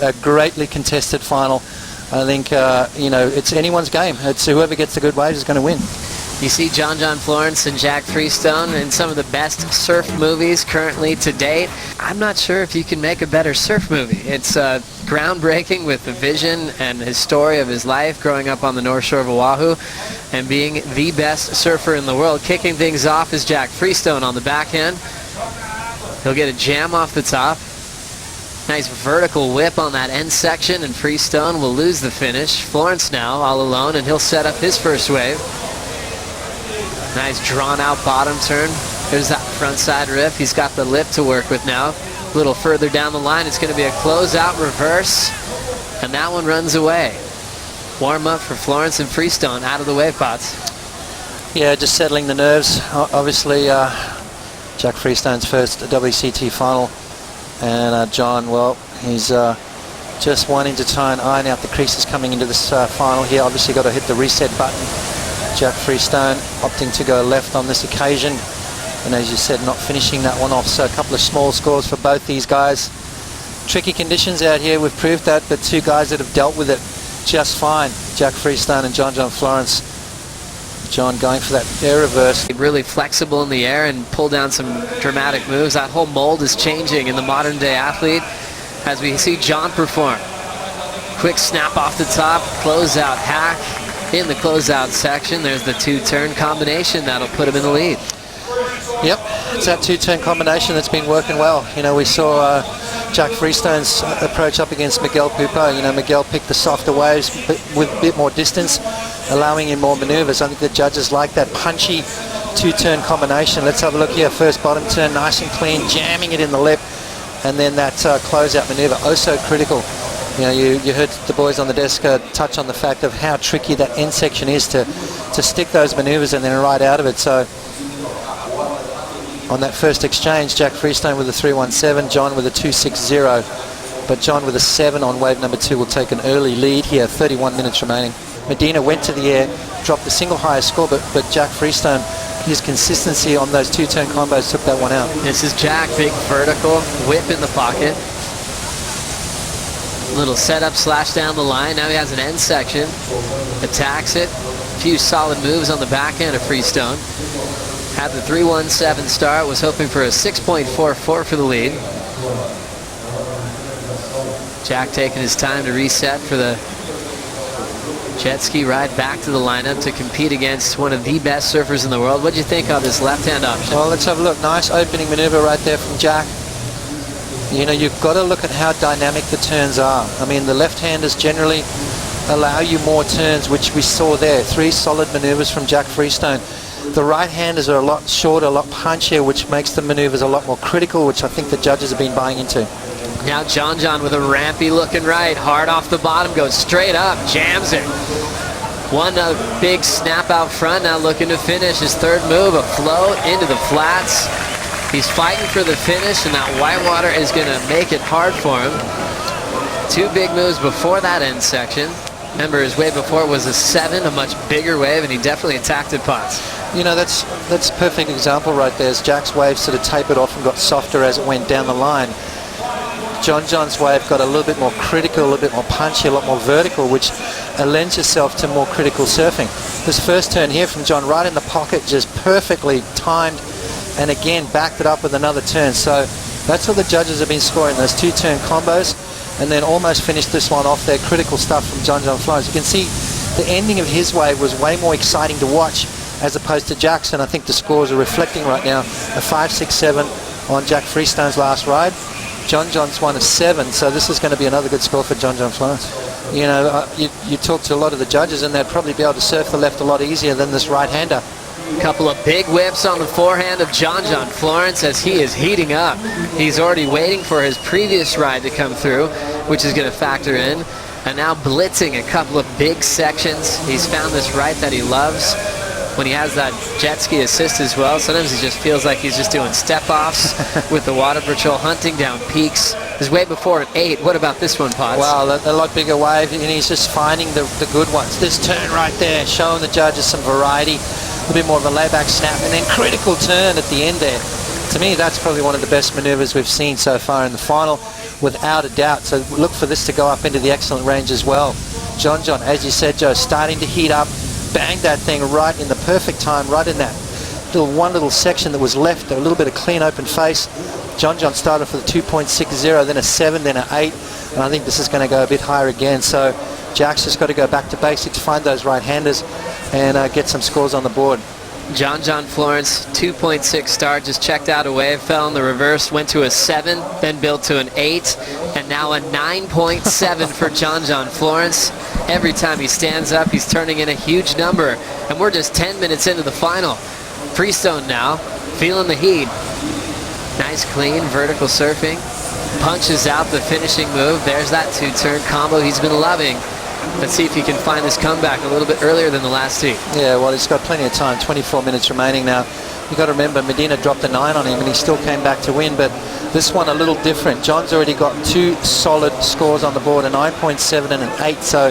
a greatly contested final. I think, you know, it's anyone's game. It's whoever gets the good waves is going to win. You see John Florence and Jack Freestone in some of the best surf movies currently to date. I'm not sure if you can make a better surf movie. It's groundbreaking with the vision and his story of his life growing up on the North Shore of Oahu and being the best surfer in the world. Kicking things off is Jack Freestone on the backhand. He'll get a jam off the top. Nice vertical whip on that end section, and Freestone will lose the finish. Florence now all alone, and he'll set up his first wave. Nice drawn out bottom turn. There's that front side riff. He's got the lip to work with now. A little further down the line, it's going to be a closeout reverse, and that one runs away. Warm up for Florence and Freestone out of the wave pots. Yeah, just settling the nerves. Obviously, Jack Freestone's first WCT final, and John, well, he's just wanting to try and iron out the creases coming into this final here. Obviously got to hit the reset button. Jack Freestone opting to go left on this occasion, and as you said, not finishing that one off. So a couple of small scores for both these guys. Tricky conditions out here, we've proved that, but two guys that have dealt with it just fine. Jack Freestone and John Florence. John going for that air reverse. Really flexible in the air and pull down some dramatic moves. That whole mold is changing in the modern day athlete as we see John perform. Quick snap off the top, closeout hack. In the closeout section, there's the two-turn combination that'll put him in the lead. Yep, it's that two-turn combination that's been working well. You know, we saw Jack Freestone's approach up against Miguel Pupo. You know, Miguel picked the softer waves with a bit more distance, allowing him more maneuvers. I think the judges like that punchy two-turn combination. Let's have a look here. First bottom turn, nice and clean, jamming it in the lip, and then that closeout maneuver, oh so critical. You know, you heard the boys on the desk touch on the fact of how tricky that end section is to stick those maneuvers and then right out of it. So on that first exchange, Jack Freestone with a 317, John with a 260. But John with a 7 on wave number 2 will take an early lead here, 31 minutes remaining. Medina went to the air, dropped the single highest score, but Jack Freestone, his consistency on those two-turn combos took that one out. This is Jack, big vertical, whip in the pocket. Little setup slash down the line. Now he has an end section. Attacks it. A few solid moves on the back end of Freestone. Had the 317 start. Was hoping for a 6.44 for the lead. Jack taking his time to reset for the jet ski ride back to the lineup to compete against one of the best surfers in the world. What do you think of this left-hand option? Well, let's have a look. Nice opening maneuver right there from Jack. You know, you've got to look at how dynamic the turns are. I mean, the left-handers generally allow you more turns, which we saw there. 3 solid maneuvers from Jack Freestone. The right-handers are a lot shorter, a lot punchier, which makes the maneuvers a lot more critical, which I think the judges have been buying into. Now John with a rampy looking right, hard off the bottom, goes straight up, jams it. One big snap out front, now looking to finish his third move, a float into the flats. He's fighting for the finish, and that whitewater is going to make it hard for him. 2 big moves before that end section. Remember, his wave before was a 7, a much bigger wave, and he definitely attacked it pots. You know, that's a perfect example right there. As Jack's wave sort of tapered off and got softer as it went down the line. John's wave got a little bit more critical, a little bit more punchy, a lot more vertical, which lends itself to more critical surfing. This first turn here from John, right in the pocket, just perfectly timed, and again backed it up with another turn. So that's what the judges have been scoring, those 2-turn combos, and then almost finished this one off there. Critical stuff from John Florence. You can see the ending of his wave was way more exciting to watch as opposed to Jackson. I think the scores are reflecting right now. A 5.67 on Jack Freestone's last ride. John's one of 7, so this is going to be another good score for John Florence. You know, you talk to a lot of the judges and they'd probably be able to surf the left a lot easier than this right-hander. Couple of big whips on the forehand of John Florence as he is heating up. He's already waiting for his previous ride to come through, which is going to factor in. And now blitzing a couple of big sections. He's found this right that he loves. When he has that jet ski assist as well, sometimes he just feels like he's just doing step-offs with the water patrol, hunting down peaks. His wave before an 8. What about this one, Potts? Wow, a lot bigger wave, and he's just finding the good ones. This turn right there, showing the judges some variety. A little bit more of a layback snap, and then critical turn at the end there. To me, that's probably one of the best maneuvers we've seen so far in the final. without a doubt. So look for this to go up into the excellent range as well. John, as you said, Joe, starting to heat up, banged that thing right in the perfect time, right in that one little section that was left, a little bit of clean open face. John started for the 2.60, then a 7, then an 8, and I think this is going to go a bit higher again. So Jack's just got to go back to basics, find those right-handers, and get some scores on the board. John Florence, 2.6 start, just checked out a wave, fell in the reverse, went to a 7, then built to an 8, and now a 9.7 for John Florence. Every time he stands up, he's turning in a huge number, and we're just 10 minutes into the final. Freestone now, feeling the heat. Nice clean vertical surfing, punches out the finishing move. There's that 2-turn combo he's been loving. Let's see if he can find this comeback a little bit earlier than the last heat. Yeah, well, he's got plenty of time, 24 minutes remaining now. You've got to remember, Medina dropped a 9 on him and he still came back to win, but this one a little different. John's already got 2 solid scores on the board, a 9.7 and an 8, so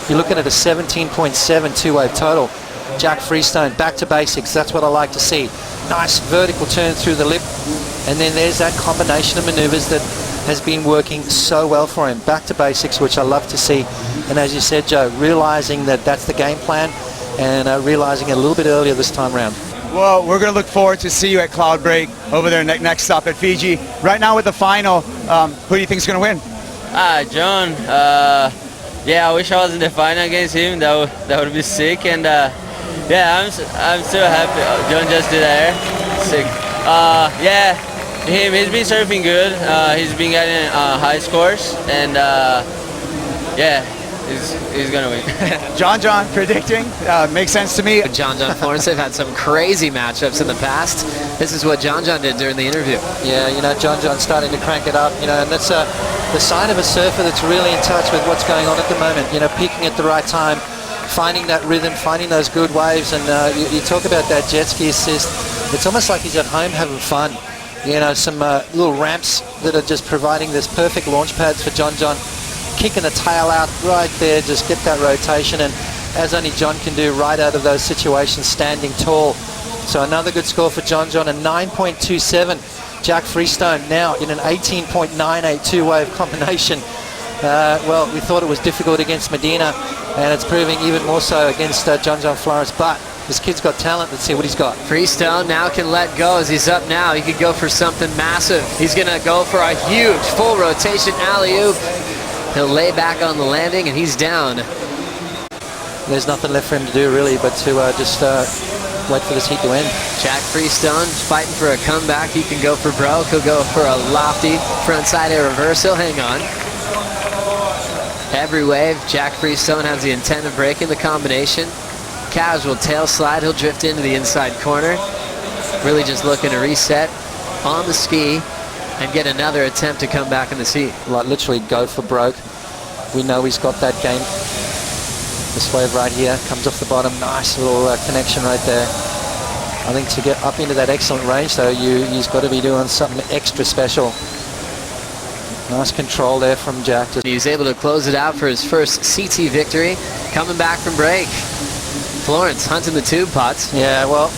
you're looking at a 17.7 two-wave total. Jack Freestone, back to basics, that's what I like to see. Nice vertical turn through the lip, and then there's that combination of maneuvers that has been working so well for him. Back to basics, which I love to see. And as you said, Joe, realizing that that's the game plan and realizing it a little bit earlier this time around. Well, we're going to look forward to see you at Cloud Break over there next stop at Fiji. Right now with the final, who do you think is going to win? John. Yeah, I wish I was in the final against him. That would be sick. And yeah, I'm so happy. John just did air. Sick. Yeah. He's been surfing good. He's been getting high scores, and yeah, he's gonna win. John predicting makes sense to me. John Florence, they've had some crazy matchups in the past. This is what John did during the interview. Yeah, you know, John's starting to crank it up, you know, and that's the sign of a surfer that's really in touch with what's going on at the moment. You know, peaking at the right time, finding that rhythm, finding those good waves, and you talk about that jet ski assist. It's almost like he's at home having fun. You know, some little ramps that are just providing this perfect launch pads for John. Kicking the tail out right there, just get that rotation, and as only John can do right out of those situations, standing tall. So another good score for John, a 9.27. Jack Freestone now in an 18.98 two-wave combination. Well, we thought it was difficult against Medina, and it's proving even more so against John Florence, but this kid's got talent. Let's see what he's got. Freestone now can let go as he's up now. He could go for something massive. He's going to go for a huge full rotation alley-oop. He'll lay back on the landing, and he's down. There's nothing left for him to do, really, but to just wait for this heat to end. Jack Freestone fighting for a comeback. He can go for broke. He'll go for a lofty frontside air reverse. He'll hang on. Every wave, Jack Freestone has the intent of breaking the combination. Casual tail slide, he'll drift into the inside corner. Really just looking to reset on the ski and get another attempt to come back in the seat. Like literally go for broke. We know he's got that game. This wave right here comes off the bottom. Nice little connection right there. I think to get up into that excellent range though, he's got to be doing something extra special. Nice control there from Jack. He was able to close it out for his first CT victory, coming back from break. Florence hunting the tube pots. Yeah, well,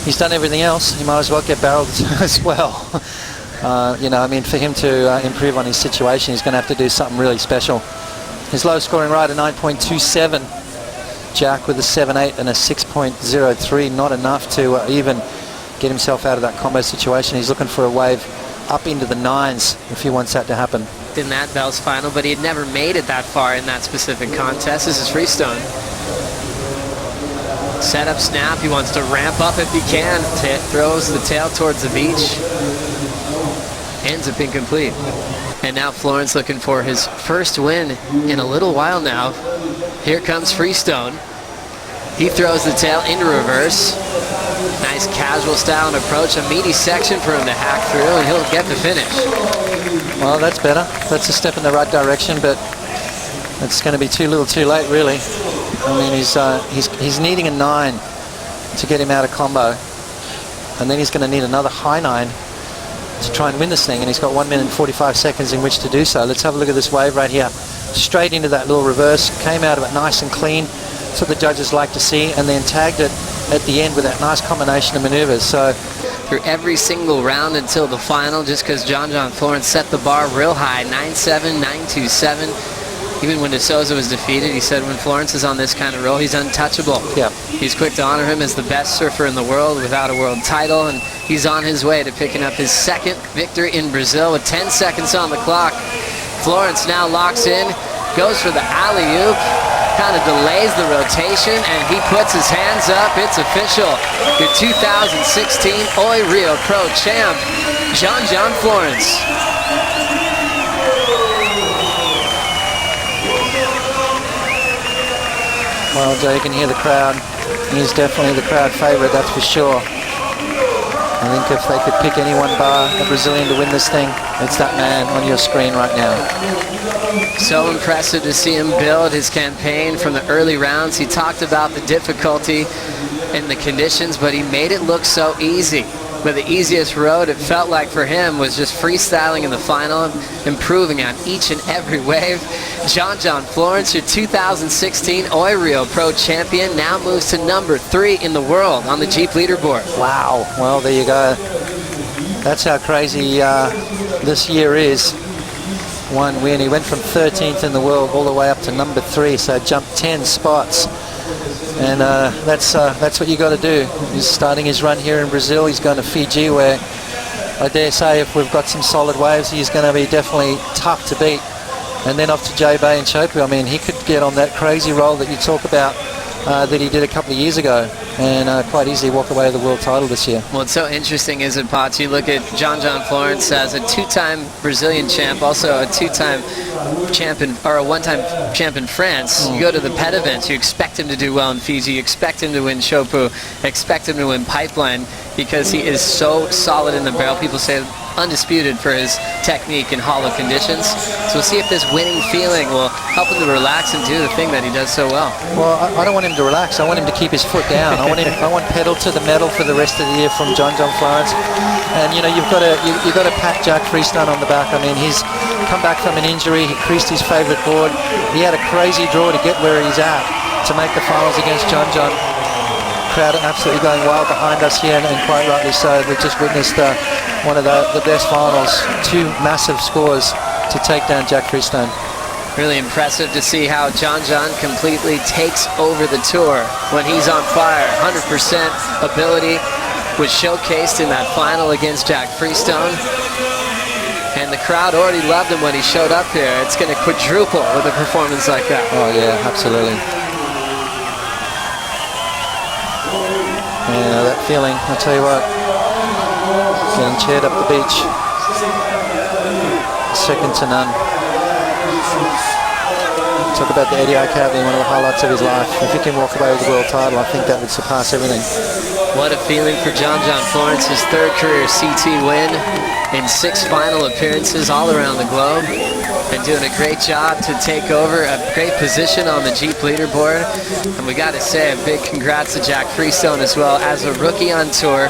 he's done everything else. He might as well get barreled as well. You know, I mean, for him to improve on his situation, he's going to have to do something really special. His low scoring ride, a 9.27. Jack with a 7.8 and a 6.03. Not enough to even get himself out of that combo situation. He's looking for a wave up into the 9s if he wants that to happen. In that Bell's final, but he had never made it that far in that specific contest. This is Freestone. Setup snap, he wants to ramp up if he can. Throws the tail towards the beach. Ends up incomplete. And now Florence looking for his first win in a little while now. Here comes Freestone. He throws the tail into reverse. Nice casual style and approach. A meaty section for him to hack through, and he'll get the finish. Well, that's better. That's a step in the right direction, but it's going to be too little too late, really. I mean, he's needing a 9 to get him out of combo, and then he's going to need another high 9 to try and win this thing, and he's got 1 minute and 45 seconds in which to do so. Let's have a look at this wave right here. Straight into that little reverse, came out of it nice and clean. That's what the judges like to see, and then tagged it at the end with that nice combination of maneuvers. So through every single round until the final, just because John Florence set the bar real high, 9-7, 9-2-7. Even when De Souza was defeated, he said when Florence is on this kind of roll, he's untouchable. Yeah. He's quick to honor him as the best surfer in the world without a world title, and he's on his way to picking up his second victory in Brazil with 10 seconds on the clock. Florence now locks in, goes for the alley-oop, kind of delays the rotation, and he puts his hands up. It's official. Your 2016 Oi Rio Pro champ, John Florence. Well, Joe, you can hear the crowd. He's definitely the crowd favorite, that's for sure. I think if they could pick anyone bar a Brazilian to win this thing, it's that man on your screen right now. So impressive to see him build his campaign from the early rounds. He talked about the difficulty and the conditions, but he made it look so easy. But the easiest road, it felt like for him, was just freestyling in the final, improving on each and every wave. John Florence, your 2016 Oi Rio Pro champion, now moves to number 3 in the world on the Jeep leaderboard. Wow. Well, there you go. That's how crazy this year is. One win. He went from 13th in the world all the way up to number 3, so jumped 10 spots. And that's what you got to do. He's starting his run here in Brazil. He's going to Fiji, where I dare say if we've got some solid waves, he's going to be definitely tough to beat. And then off to J-Bay and Chopu. I mean, he could get on that crazy roll that you talk about that he did a couple of years ago, and quite easily walk away with the world title this year. Well, it's so interesting, isn't it, Potts? You look at John Florence as a 2-time Brazilian champ, also a 2-time champion, or a 1-time champ in France. You go to the pet events, you expect him to do well in Fiji, you expect him to win Chopu, expect him to win Pipeline, because he is so solid in the barrel. People say undisputed for his technique in hollow conditions. So we'll see if this winning feeling will help him to relax and do the thing that he does so well. Well, I don't want him to relax. I want him to keep his foot down. I want pedal to the metal for the rest of the year from John Florence. And you know, you've got to pat Jack Freestone on the back. I mean, he's come back from an injury. He creased his favourite board. He had a crazy draw to get where he's at to make the finals against John. Crowd absolutely going wild behind us here, and quite rightly so. We've just witnessed one of the best finals, 2 massive scores to take down Jack Freestone. Really impressive to see how John completely takes over the tour when he's on fire. 100% ability was showcased in that final against Jack Freestone. And the crowd already loved him when he showed up here. It's going to quadruple with a performance like that. Oh yeah, absolutely. You know, that feeling, I'll tell you what, getting cheered up the beach, second to none. Talk about the Eddie O'Cab being one of the highlights of his life. If he can walk away with the world title, I think that would surpass everything. What a feeling for John Florence, his 3rd career CT win in 6 final appearances all around the globe, and doing a great job to take over a great position on the Jeep leaderboard. And we got to say a big congrats to Jack Freestone as well as a rookie on tour.